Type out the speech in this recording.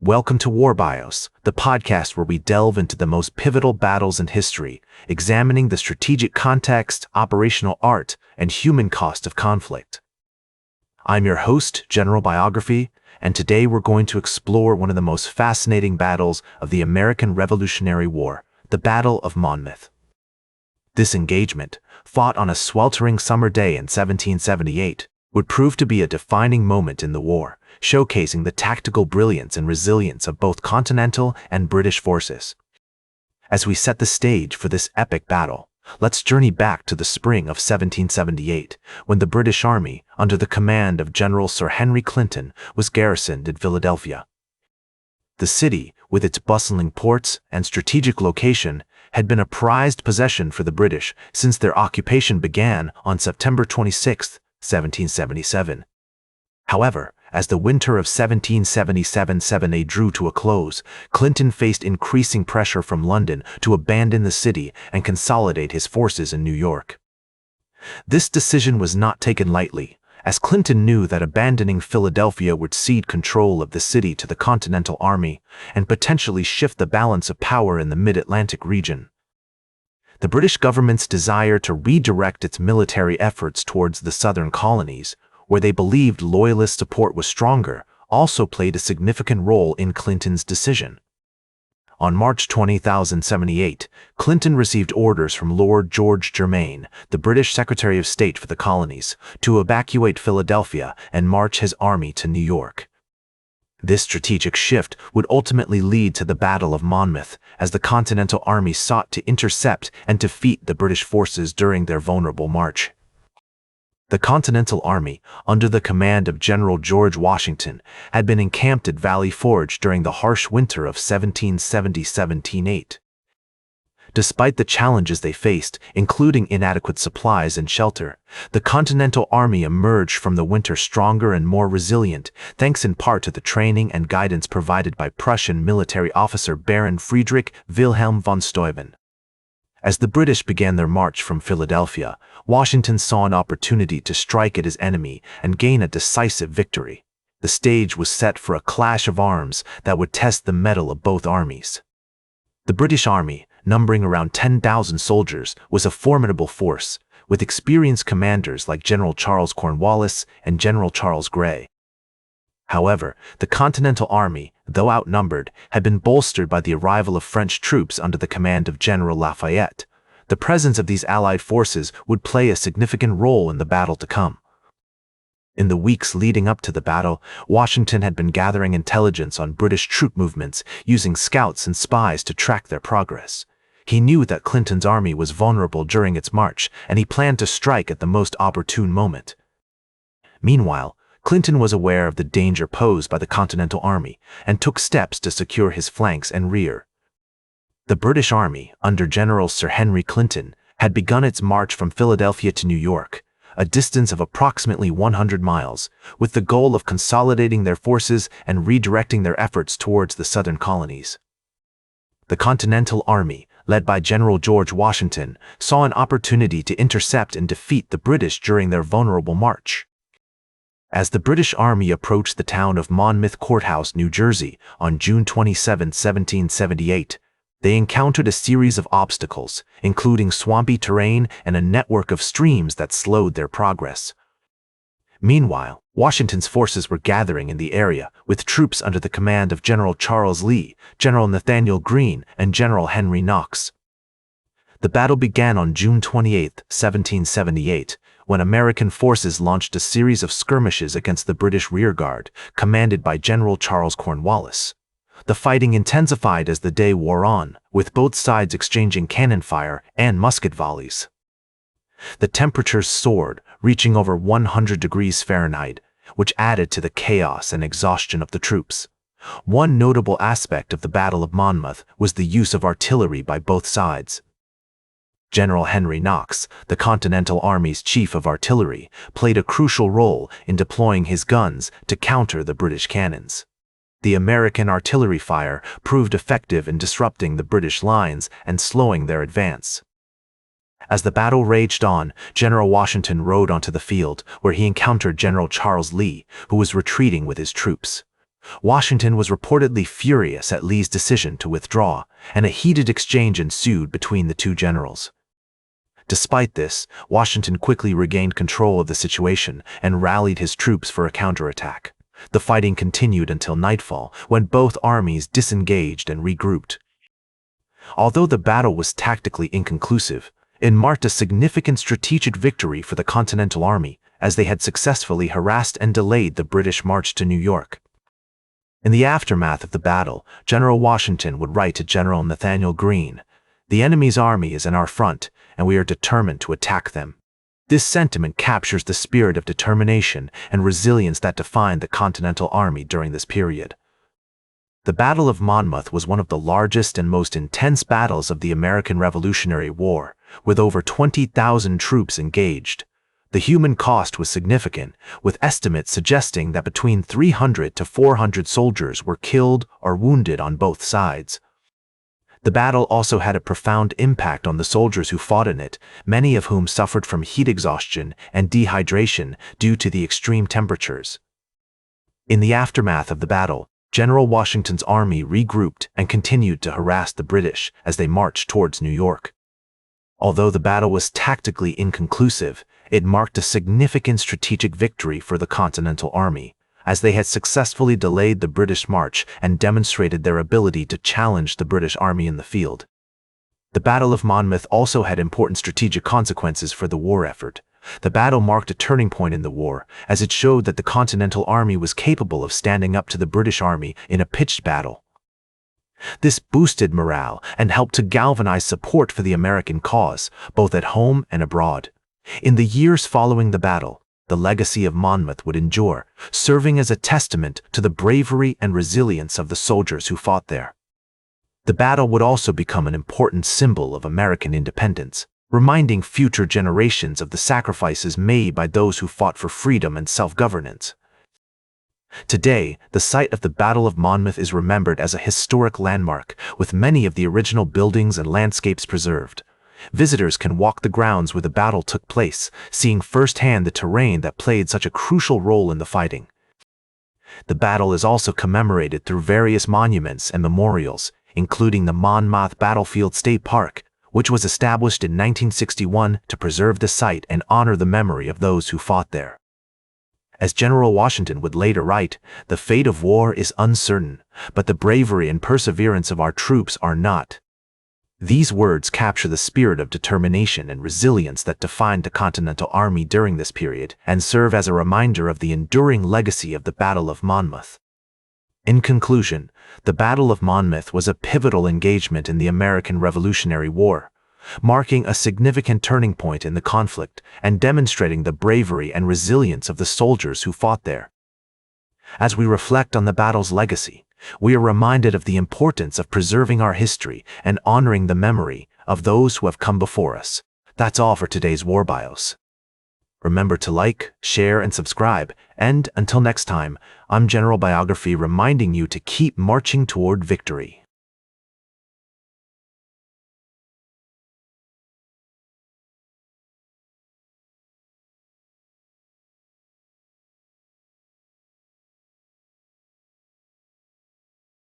Welcome to War Bios, the podcast where we delve into the most pivotal battles in history, examining the strategic context, operational art, and human cost of conflict. I'm your host, General Biography, and today we're going to explore one of the most fascinating battles of the American Revolutionary War, the Battle of Monmouth. This engagement, fought on a sweltering summer day in 1778, would prove to be a defining moment in the war, showcasing the tactical brilliance and resilience of both Continental and British forces. As we set the stage for this epic battle, let's journey back to the spring of 1778, when the British Army, under the command of General Sir Henry Clinton, was garrisoned in Philadelphia. The city, with its bustling ports and strategic location, had been a prized possession for the British since their occupation began on September 26, 1777. However, as the winter of 1777-78 drew to a close, Clinton faced increasing pressure from London to abandon the city and consolidate his forces in New York. This decision was not taken lightly, as Clinton knew that abandoning Philadelphia would cede control of the city to the Continental Army and potentially shift the balance of power in the Mid-Atlantic region. The British government's desire to redirect its military efforts towards the southern colonies, where they believed loyalist support was stronger, also played a significant role in Clinton's decision. On March 20, 1778, Clinton received orders from Lord George Germain, the British Secretary of State for the Colonies, to evacuate Philadelphia and march his army to New York. This strategic shift would ultimately lead to the Battle of Monmouth, as the Continental Army sought to intercept and defeat the British forces during their vulnerable march. The Continental Army, under the command of General George Washington, had been encamped at Valley Forge during the harsh winter of 1770-78. Despite the challenges they faced, including inadequate supplies and shelter, the Continental Army emerged from the winter stronger and more resilient, thanks in part to the training and guidance provided by Prussian military officer Baron Friedrich Wilhelm von Steuben. As the British began their march from Philadelphia, Washington saw an opportunity to strike at his enemy and gain a decisive victory. The stage was set for a clash of arms that would test the mettle of both armies. The British Army, numbering around 10,000 soldiers, was a formidable force, with experienced commanders like General Charles Cornwallis and General Charles Grey. However, the Continental Army, though outnumbered, had been bolstered by the arrival of French troops under the command of General Lafayette. The presence of these Allied forces would play a significant role in the battle to come. In the weeks leading up to the battle, Washington had been gathering intelligence on British troop movements, using scouts and spies to track their progress. He knew that Clinton's army was vulnerable during its march, and he planned to strike at the most opportune moment. Meanwhile, Clinton was aware of the danger posed by the Continental Army and took steps to secure his flanks and rear. The British Army, under General Sir Henry Clinton, had begun its march from Philadelphia to New York, a distance of approximately 100 miles, with the goal of consolidating their forces and redirecting their efforts towards the southern colonies. The Continental Army, led by General George Washington, saw an opportunity to intercept and defeat the British during their vulnerable march. As the British Army approached the town of Monmouth Courthouse, New Jersey, on June 27, 1778, they encountered a series of obstacles, including swampy terrain and a network of streams that slowed their progress. Meanwhile, Washington's forces were gathering in the area, with troops under the command of General Charles Lee, General Nathaniel Greene, and General Henry Knox. The battle began on June 28, 1778, when American forces launched a series of skirmishes against the British rearguard, commanded by General Charles Cornwallis. The fighting intensified as the day wore on, with both sides exchanging cannon fire and musket volleys. The temperatures soared, reaching over 100 degrees Fahrenheit, which added to the chaos and exhaustion of the troops. One notable aspect of the Battle of Monmouth was the use of artillery by both sides. General Henry Knox, the Continental Army's chief of artillery, played a crucial role in deploying his guns to counter the British cannons. The American artillery fire proved effective in disrupting the British lines and slowing their advance. As the battle raged on, General Washington rode onto the field, where he encountered General Charles Lee, who was retreating with his troops. Washington was reportedly furious at Lee's decision to withdraw, and a heated exchange ensued between the two generals. Despite this, Washington quickly regained control of the situation and rallied his troops for a counterattack. The fighting continued until nightfall, when both armies disengaged and regrouped. Although the battle was tactically inconclusive, it marked a significant strategic victory for the Continental Army, as they had successfully harassed and delayed the British march to New York. In the aftermath of the battle, General Washington would write to General Nathanael Greene, "The enemy's army is in our front, and we are determined to attack them." This sentiment captures the spirit of determination and resilience that defined the Continental Army during this period. The Battle of Monmouth was one of the largest and most intense battles of the American Revolutionary War, with over 20,000 troops engaged. The human cost was significant, with estimates suggesting that between 300 to 400 soldiers were killed or wounded on both sides. The battle also had a profound impact on the soldiers who fought in it, many of whom suffered from heat exhaustion and dehydration due to the extreme temperatures. In the aftermath of the battle, General Washington's army regrouped and continued to harass the British as they marched towards New York. Although the battle was tactically inconclusive, it marked a significant strategic victory for the Continental Army, as they had successfully delayed the British march and demonstrated their ability to challenge the British Army in the field. The Battle of Monmouth also had important strategic consequences for the war effort. The battle marked a turning point in the war, as it showed that the Continental Army was capable of standing up to the British Army in a pitched battle. This boosted morale and helped to galvanize support for the American cause, both at home and abroad. In the years following the battle, the legacy of Monmouth would endure, serving as a testament to the bravery and resilience of the soldiers who fought there. The battle would also become an important symbol of American independence, reminding future generations of the sacrifices made by those who fought for freedom and self-governance. Today, the site of the Battle of Monmouth is remembered as a historic landmark, with many of the original buildings and landscapes preserved. Visitors can walk the grounds where the battle took place, seeing firsthand the terrain that played such a crucial role in the fighting. The battle is also commemorated through various monuments and memorials, including the Monmouth Battlefield State Park, which was established in 1961 to preserve the site and honor the memory of those who fought there. As General Washington would later write, "The fate of war is uncertain, but the bravery and perseverance of our troops are not." These words capture the spirit of determination and resilience that defined the Continental Army during this period and serve as a reminder of the enduring legacy of the Battle of Monmouth. In conclusion, the Battle of Monmouth was a pivotal engagement in the American Revolutionary War, marking a significant turning point in the conflict and demonstrating the bravery and resilience of the soldiers who fought there. As we reflect on the battle's legacy, we are reminded of the importance of preserving our history and honoring the memory of those who have come before us. That's all for today's War Bios. Remember to like, share, and subscribe, and until next time, I'm General Biography reminding you to keep marching toward victory.